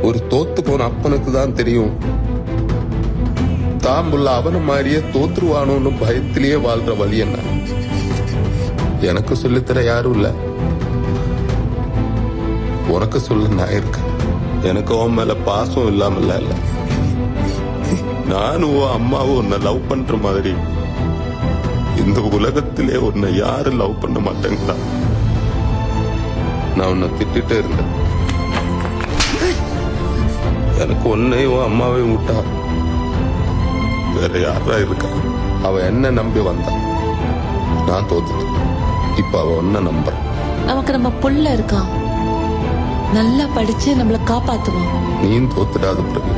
ஒரு தோத்து போன அப்பனுக்கு தான் தெரியும் தாம்புள்ள அவன மாதிரியே தோத்துருவானோன்னு பயத்திலேயே வாழ்ற வழி என்ன. எனக்கு சொல்லித்தர யாரும் இல்ல, உனக்கு சொல்ல நான் இருக்கேன். எனக்கு உன் மேல பாசம் இல்லாமல இல்ல, நானும் அம்மாவும் உன்னை லவ் பண்ற மாதிரி இந்த உலகத்திலே உன்னை யாரும் லவ் பண்ண மாட்டேங்களா. நான் உன்னை திட்டிட்டே இருந்தேன். எனக்கு உன்னையும் அம்மாவையும் விட்டா வேற யாரா இருக்கா. அவ என்ன நம்பி வந்தா, நான் தோத்துட்டேன். இப்ப அவ ஒன்ன நம்புற. நமக்கு நம்ம புள்ள இருக்கான், நல்லா படிச்சு நம்மள காப்பாத்துவான். நீயும் தோத்துடாத பிரபு.